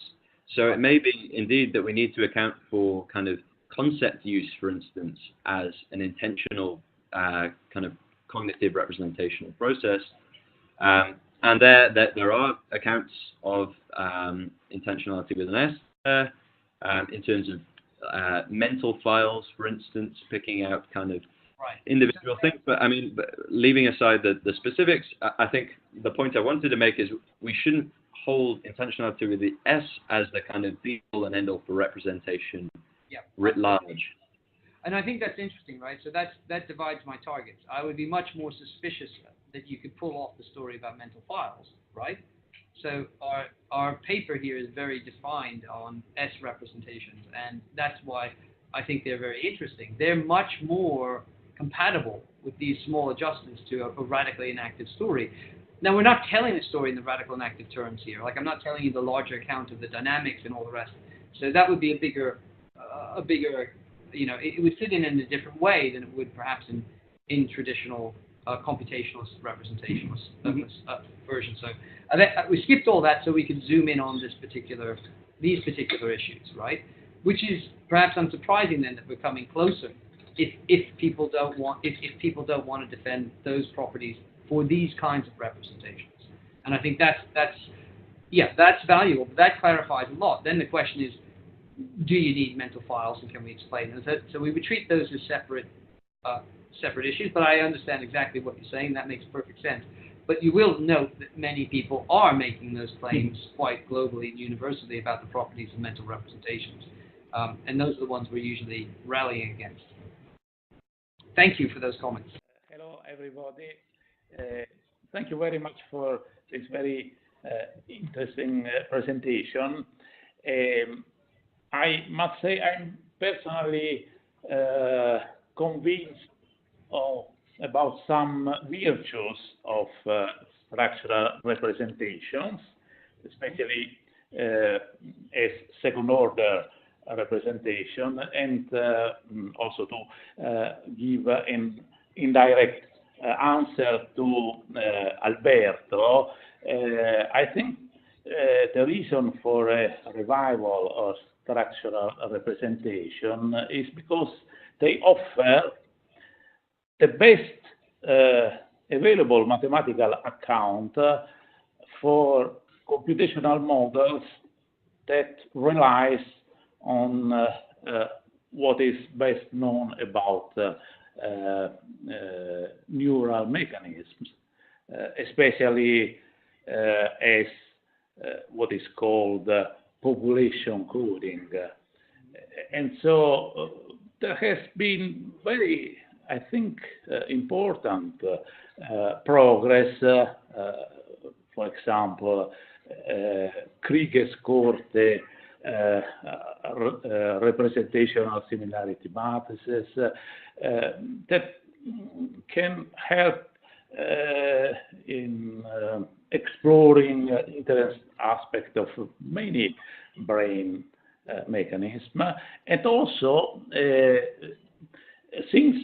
So it may be indeed that we need to account for kind of concept use, for instance, as an intentional kind of cognitive representational process. And there are accounts of intentionality with an S in terms of mental files, for instance, picking out kind of individual things. But I mean, leaving aside the specifics, I think the point I wanted to make is we shouldn't hold intentionality with the S as the kind of be-all and end-all for representation writ large. And I think that's interesting, right? So that divides my targets. I would be much more suspicious that you could pull off the story about mental files, right? So our paper here is very defined on S representations, and that's why I think they're very interesting. They're much more compatible with these small adjustments to a radically inactive story. Now, we're not telling the story in the radical inactive terms here. Like, I'm not telling you the larger account of the dynamics and all the rest. So that would be a bigger, you know, it would fit in a different way than it would perhaps in traditional computational representational version. So we skipped all that so we could zoom in on these particular issues, right? Which is perhaps unsurprising then that we're coming closer if people don't want to defend those properties for these kinds of representations. And I think that's valuable, but that clarifies a lot. Then the question is, do you need mental files, and can we explain those? So we would treat those as separate issues, but I understand exactly what you're saying. That makes perfect sense. But you will note that many people are making those claims quite globally and universally about the properties of mental representations. And those are the ones we're usually rallying against. Thank you for those comments. Hello, everybody. Thank you very much for this very interesting presentation. I must say I'm personally convinced about some virtues of structural representations, especially as second order representation, and also to give an indirect answer to Alberto. I think the reason for a revival of structural representation is because they offer the best available mathematical account for computational models that relies on what is best known about neural mechanisms, especially as what is called population coding. And so there has been very, I think, important progress, for example, Krieges-Korte representational similarity matrices that can help in exploring interest aspect of many brain mechanisms, and also since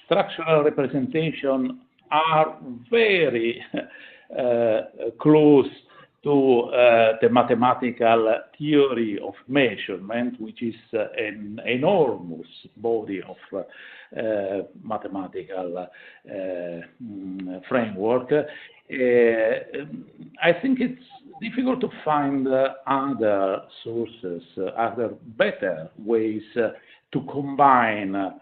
structural representation are very close to the mathematical theory of measurement, which is an enormous body of mathematical framework. I think it's difficult to find other sources, other better ways to combine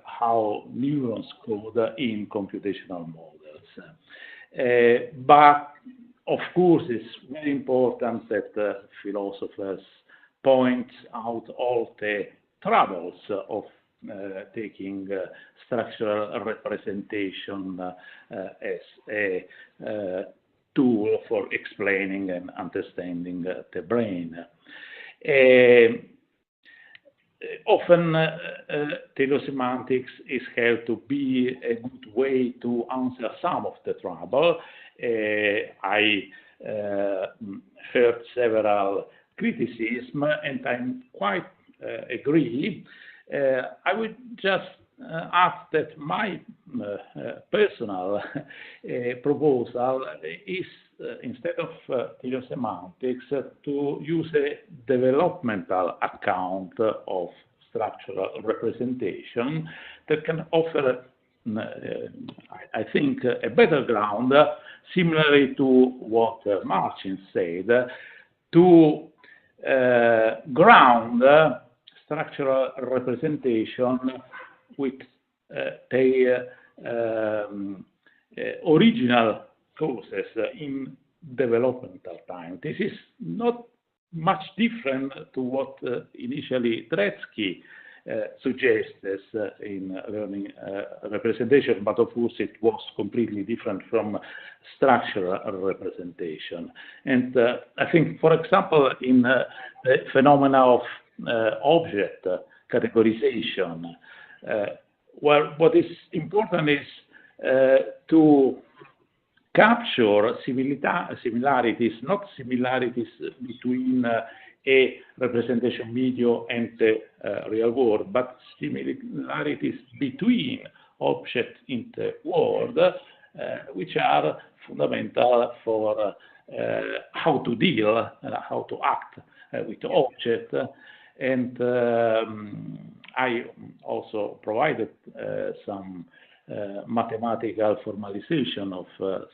how neurons code in computational models. But of course, it's very important that philosophers point out all the troubles of taking structural representation as a tool for explaining and understanding the brain. Often, telesemantics is held to be a good way to answer some of the trouble. I heard several criticisms, and I quite agree. I would just add that my personal proposal is, instead of telesemantics, to use a developmental account of structural representation that can offer, I think, a better ground, similarly to what Martin said, to ground structural representation with their original causes in developmental time. This is not much different to what initially Tretzky suggests in learning representation, but of course it was completely different from structural representation. And I think, for example, in the phenomena of object categorization, well, what is important is to capture similarities, not similarities between a representation video and the real world, but similarities between objects in the world, which are fundamental for how to deal, how to act with objects. And I also provided some mathematical formalization of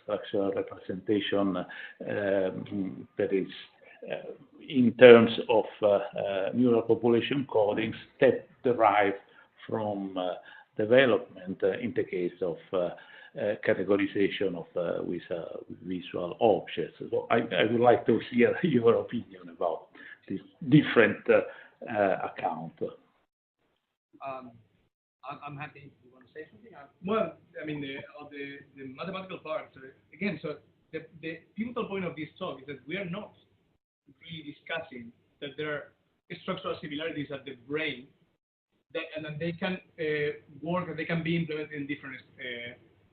structural representation that is in terms of neural population codings that derive from development in the case of categorization of visual objects. So I would like to hear your opinion about this different account. I'm happy. You want to say something? Well, I mean, the mathematical part, again, so the pivotal point of this talk is that we are not really discussing that there are structural similarities at the brain and that they can work, and they can be implemented in different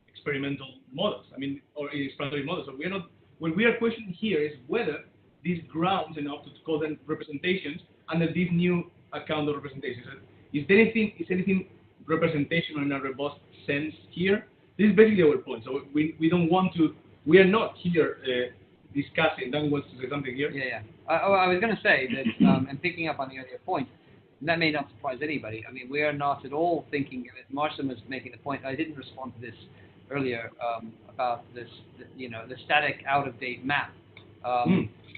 experimental models, I mean, or in explanatory models. So we are not, what we are questioning here is whether these grounds enough to call them representations under this new account of representations. Is anything representational in a robust sense here? This is basically our point. So we don't want to, we are not here discussing. Dan wants to say something here. Yeah. I was going to say that, and picking up on the earlier point, and that may not surprise anybody. I mean, we are not at all thinking, Marcin was making the point, I didn't respond to this earlier, about this, the static out-of-date map.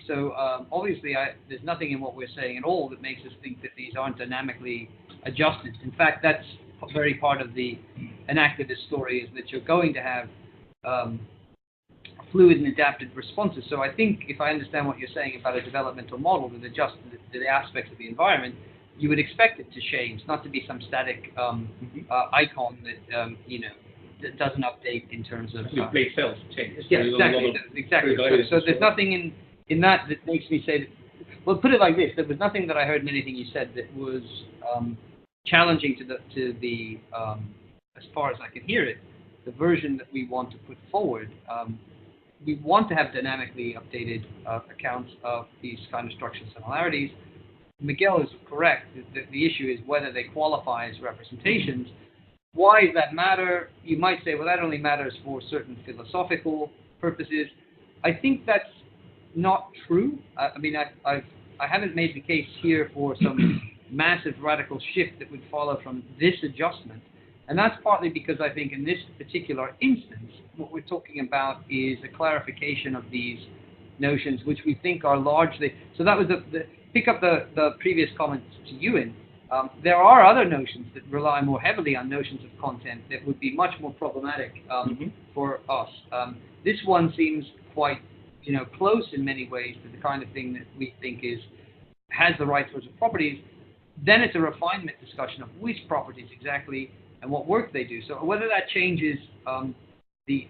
So obviously, there's nothing in what we're saying at all that makes us think that these aren't dynamically adjusted. In fact, that's very part of an activist story, is that you're going to have fluid and adapted responses. So I think, if I understand what you're saying about a developmental model that adjusts to the aspects of the environment, you would expect it to change, not to be some static icon that that doesn't update in terms of play cells change. Yeah, exactly. So there's nothing in that makes me say that. Well, put it like this: there was nothing that I heard in anything you said that was challenging to the as far as I can hear it, the version that we want to put forward. We want to have dynamically updated accounts of these kind of structural similarities. Miguel is correct. The issue is whether they qualify as representations. Why does that matter? You might say, well, that only matters for certain philosophical purposes. I think that's not true. I mean, I haven't made the case here for some massive radical shift that would follow from this adjustment. And that's partly because I think in this particular instance, what we're talking about is a clarification of these notions, which we think are largely... So that was pick up the previous comments to Ewan. There are other notions that rely more heavily on notions of content that would be much more problematic for us. This one seems quite, close in many ways to the kind of thing that we think has the right sorts of properties. Then it's a refinement discussion of which properties exactly and what work they do. So whether that changes the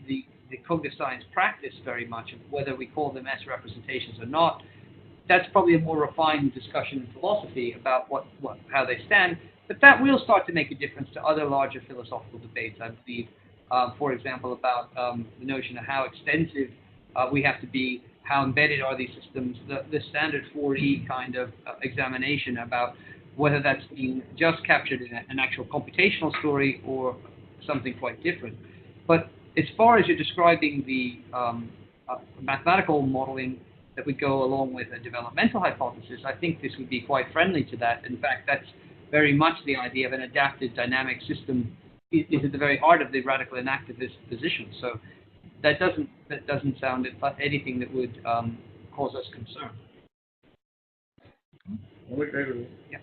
cognitive science practice very much, and whether we call them S representations or not, that's probably a more refined discussion in philosophy about how they stand. But that will start to make a difference to other larger philosophical debates, I believe. For example, about the notion of how extensive we have to be, how embedded are these systems, the standard 4E kind of examination about whether that's being just captured in an actual computational story or something quite different. But as far as you're describing the mathematical modeling that would go along with a developmental hypothesis, I think this would be quite friendly to that. In fact, that's very much the idea of an adapted dynamic system is at the very heart of the radical inactivist position. So that doesn't sound like anything that would cause us concern. Yeah.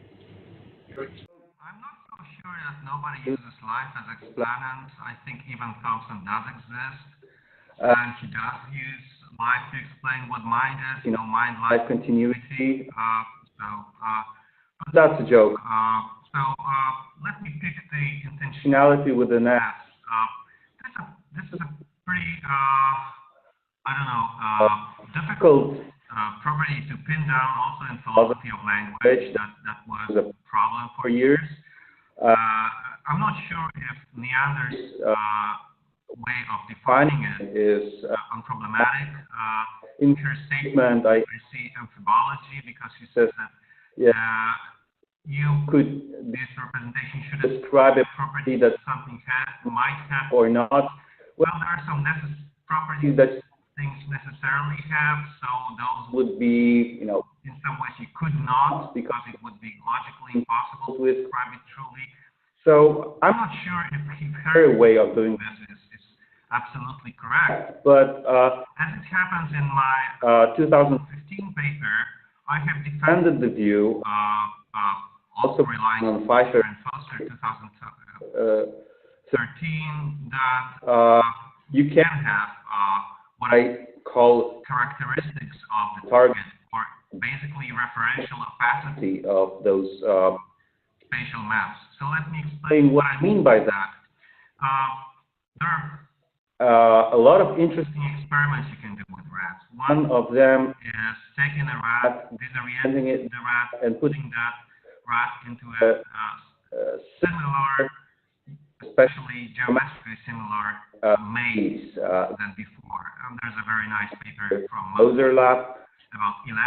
I'm not so sure that nobody uses life as exponents. I think even Thompson does exist. And he does use life to explain what mind is, mind-life continuity. But that's a joke. Let me pick the intentionality with an S. This is a pretty, difficult property to pin down also in philosophy of language. That was a problem for years. I'm not sure if Neander's way of defining it is unproblematic. In her statement, I see amphibology because she says that this representation should describe a property that something might have or not. Well, there are some properties that things necessarily have, so those would be, in some ways you could not, because it would be logically impossible to describe it truly. So I'm not sure if her way of doing this is absolutely correct, but as it happens in my 2015 paper, I have defended the view, also relying on Pfeiffer and Foster 2013, that you can have what I call characteristics of the target, or basically referential opacity of those spatial maps. So let me explain what I mean by that. There are a lot of interesting experiments you can do with rats. One of them is taking a rat, disorienting the rat, and putting that rat into a similar, especially geometrically similar maze than before. And there's a very nice paper from Moser lab, about 11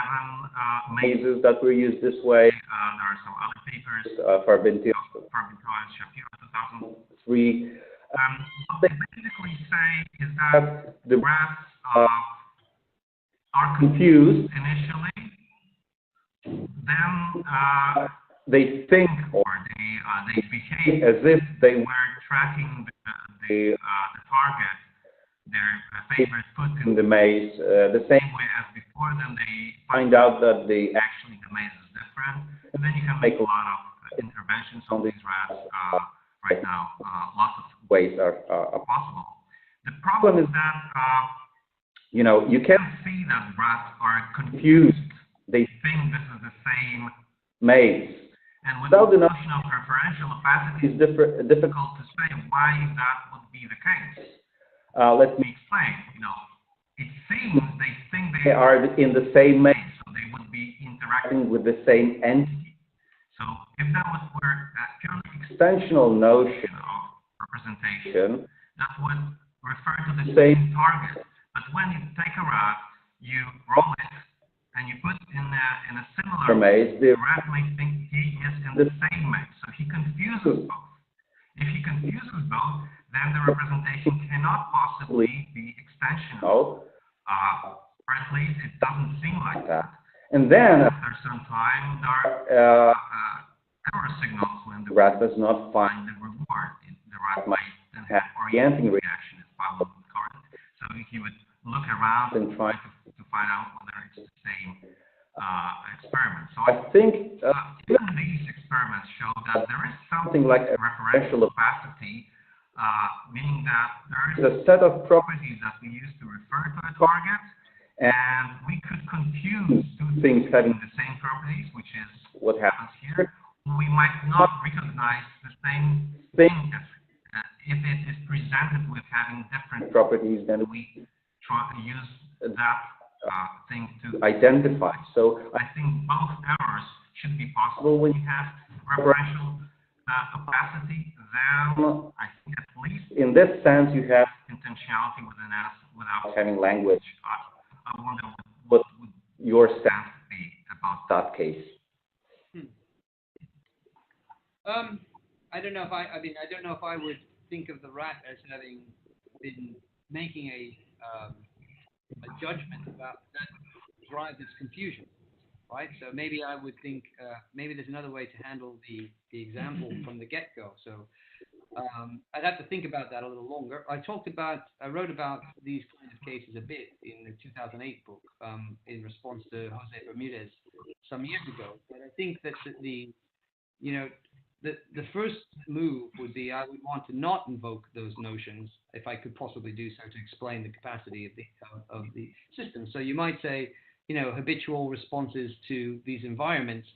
mazes that were used this way. There are some other papers, Farbintio and Shapiro 2003. What they basically say is that the rats are confused initially, then they think, or they behave as if they were tracking the target, their favorite foot in the maze, the same way as before. Then they find out that the maze is different, and then you can make a lot of interventions on these rats right now. Lots of ways are possible. The problem is that you can see that rats are confused. They think this is the same maze. And without the notion of referential opacity, it's difficult to say why that would be the case. Let me explain. It seems they think they are in the same maze, so they would be interacting with the same entity. So if that were a purely extensional notion of representation, that would refer to the same target. But when you take a rat, you roll it, and you put in a similar maze, the rat may think he is in the same maze. So he confuses both. If he confuses both, then the representation cannot possibly be extensional, or at least it doesn't seem like that. And then, after some time, there are error signals when the rat does not find the reward. The rat might then have orienting reaction, as Pablo would call it. So he would look around and try to find out whether it's the same experiment. So I think even these experiments show that there is something like a referential opacity, meaning that there is a set of properties that we use to refer to a target, and we could confuse two things having the same properties, which is what happens here. We might not recognize the same thing if it is presented with having different properties, then we try to use that thing to identify. So I think both errors should be possible when you have referential opacity. Then I think at least in this sense you have intentionality without having language. I wonder what would your stance be about that case? I don't know if I don't know if I would think of the rat as having been making a judgment about that drives its confusion, right? So maybe I would think maybe there's another way to handle the example from the get-go. So I'd have to think about that a little longer. I wrote about these kinds of cases a bit in the 2008 book in response to Jose Bermudez some years ago. But I think that the first move would be I would want to not invoke those notions if I could possibly do so to explain the capacity of the system. So you might say, habitual responses to these environments.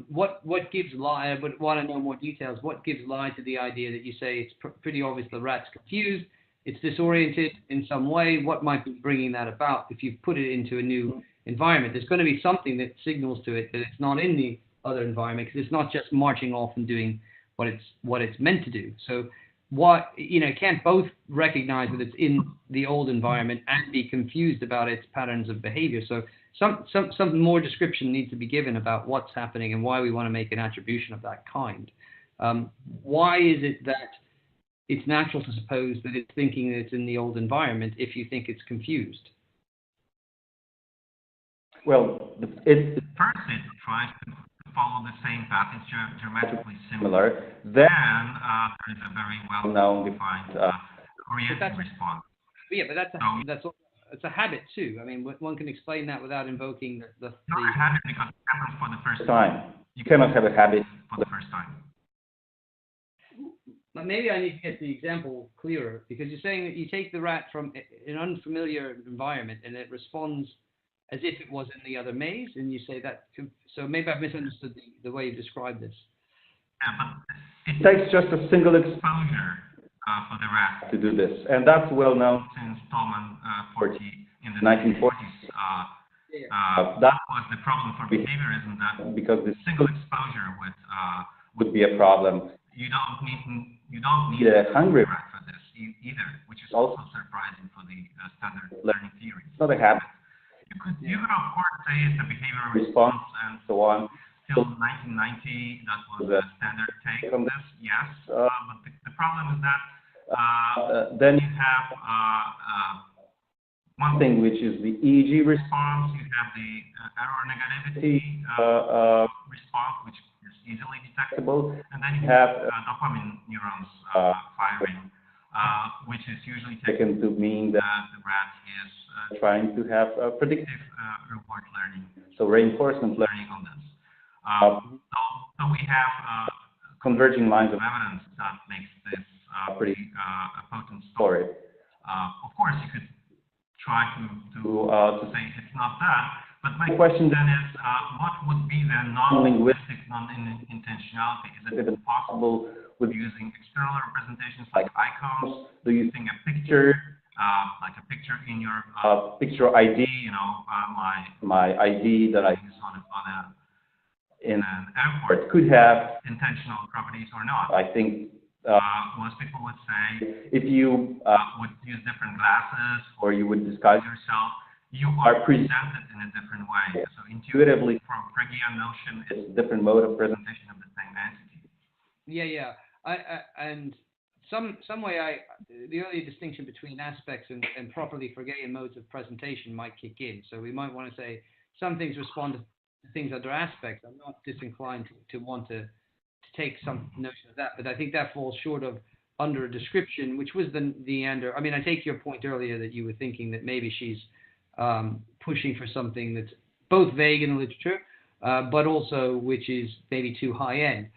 What gives lie? I would want to know more details. What gives lie to the idea that you say it's pretty obvious the rat's confused, it's disoriented in some way? What might be bringing that about? If you put it into a new environment, there's going to be something that signals to it that it's not in the other environment, because it's not just marching off and doing what it's meant to do. So it can't both recognize that it's in the old environment and be confused about its patterns of behavior. So some more description needs to be given about what's happening and why we want to make an attribution of that kind. Why is it that it's natural to suppose that it's thinking that it's in the old environment if you think it's confused? Well, first it tries to follow the same path. It's geometrically similar. Then there is a very well-known defined oriented response. Yeah, but that's a habit too. I mean, one can explain that without invoking the not a habit because it happens for the first time. You cannot have a habit for the first time. But maybe I need to get the example clearer, because you're saying that you take the rat from an unfamiliar environment and it responds as if it was in the other maze, and you say that. So maybe I've misunderstood the way you described this. Yeah, but it takes just a single exposure for the rat to do this, and that's well known since Tolman 40 in the 1940s. That was the problem for behaviorism, that because the single exposure would be a problem. You don't need a hungry rat for this either, which is also surprising for the standard learning theory. It's not a habit. You could of course say it's a behavioral response and so on. Till 1990, that was a standard take on this, yes. But the problem is that then you have one thing, which is the EEG response. You have the error negativity response, which is easily detectable, and then you have dopamine neurons firing, which is usually taken to mean that the rat is trying to have predictive reward learning, so reinforcement learning on this. So we have converging lines of evidence that makes this pretty a potent story. Of course, you could try to say it's not that, but my question then is, what would be the non-linguistic non-intentionality? Is it even possible with using external representations like icons? Do you think a picture, like a picture in your picture ID, my ID that I use in an airport, could have intentional properties or not? I think most people would say if you would use different glasses or you would disguise yourself, you are presented in a different way. So intuitively, from Phrygian notion, it's a different mode of presentation of the same entity. Yeah. And some way the early distinction between aspects and properly Phrygian modes of presentation might kick in. So we might want to say some things respond to things under aspects. I'm not disinclined to want to take some notion of that, but I think that falls short of under a description, which was the Neander. I mean, I take your point earlier that you were thinking that maybe she's pushing for something that's both vague in the literature, but also which is maybe too high end.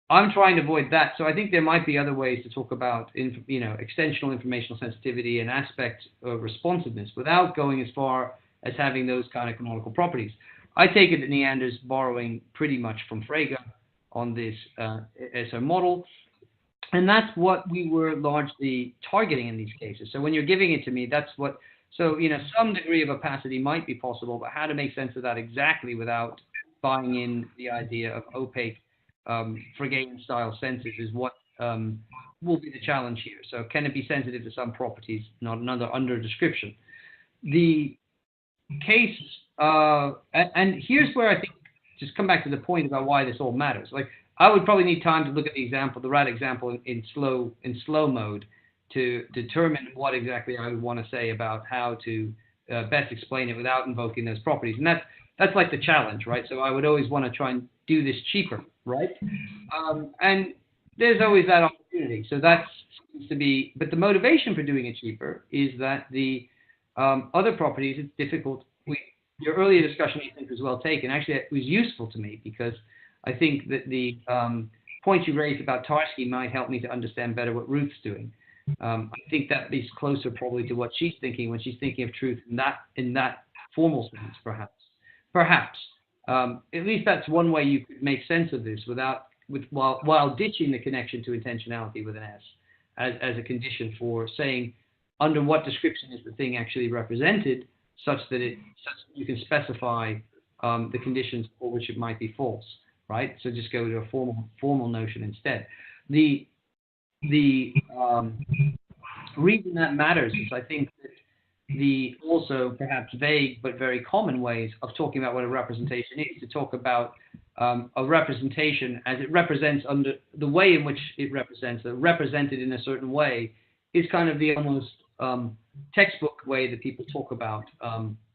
I'm trying to avoid that, so I think there might be other ways to talk about extensional informational sensitivity and aspect of responsiveness without going as far as having those kind of canonical properties. I take it that Neander's borrowing pretty much from Frege on this as a model, and that's what we were largely targeting in these cases. So when you're giving it to me, that's what. So some degree of opacity might be possible, but how to make sense of that exactly without buying in the idea of opaque Phrygian style senses is what will be the challenge here. So can it be sensitive to some properties, not another under description? The case, and here's where I think, just come back to the point about why this all matters. Like, I would probably need time to look at the example, the rat example in slow mode, to determine what exactly I would want to say about how to best explain it without invoking those properties. And that's like the challenge, right? So I would always want to try and do this cheaper, right? And there's always that opportunity. So that seems to be, but the motivation for doing it cheaper is that the other properties, it's difficult. Your earlier discussion, I think, was well taken. Actually, it was useful to me because I think that the points you raised about Tarski might help me to understand better what Ruth's doing. I think that is closer probably to what she's thinking when she's thinking of truth in that formal sense, perhaps. At least that's one way you could make sense of this while ditching the connection to intentionality with an S as a condition for saying under what description is the thing actually represented, such that you can specify the conditions for which it might be false. right? So just go to a formal notion instead. The reason that matters is I think that the also perhaps vague but very common ways of talking about what a representation is, to talk about a representation as it represents under the way in which it represents, represented in a certain way, is kind of the almost textbook way that people talk about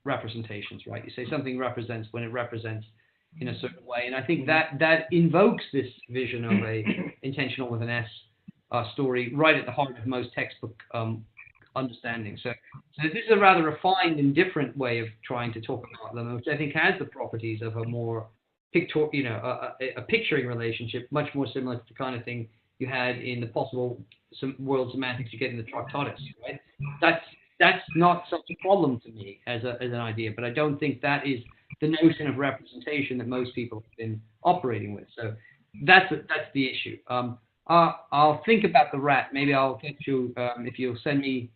representations, right? You say something represents when it represents in a certain way, and I think that invokes this vision of a intentional with an S story right at the heart of most textbook understanding. So this is a rather refined and different way of trying to talk about them, which I think has the properties of a more a picturing relationship, much more similar to the kind of thing you had in the possible world semantics you get in the Tractatus, right? That's not such a problem to me as an idea, but I don't think that is the notion of representation that most people have been operating with. So that's the issue. I'll think about the rat. Maybe I'll get you if you'll send me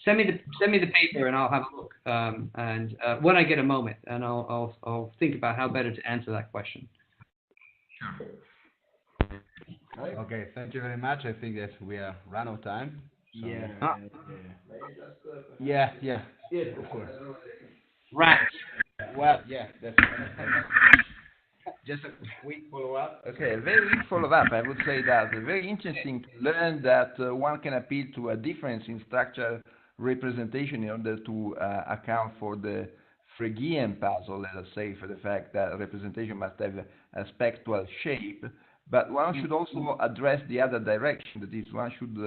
the paper and I'll have a look. And when I get a moment, and I'll think about how better to answer that question. Okay, thank you very much. I think that we are run out of time. So. Yeah, of course. Rats. Well, yeah, that's just a quick follow-up. Okay, very quick follow-up. I would say that very interesting to learn that one can appeal to a difference in structure representation in order to account for the Phrygian puzzle, let us say, for the fact that representation must have a spectral shape. But one should also address the other direction, that is, one should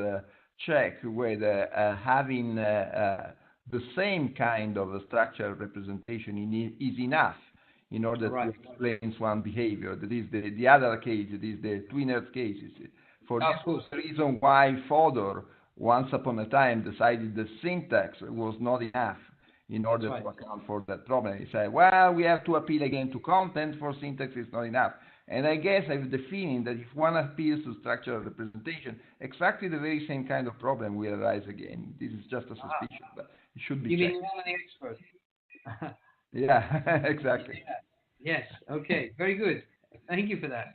check whether having the same kind of structural representation is enough in order to explain one behavior. That is the other case, that is the twin Earth cases. For this was the reason why Fodor, once upon a time, decided the syntax was not enough in order to account for that problem. He said, well, we have to appeal again to content, for syntax is not enough. And I guess I have the feeling that if one appeals to structural representation, exactly the very same kind of problem will arise again. This is just a suspicion, but it should be checked. You mean one of the experts? Yeah, exactly. Yes, okay, very good. Thank you for that.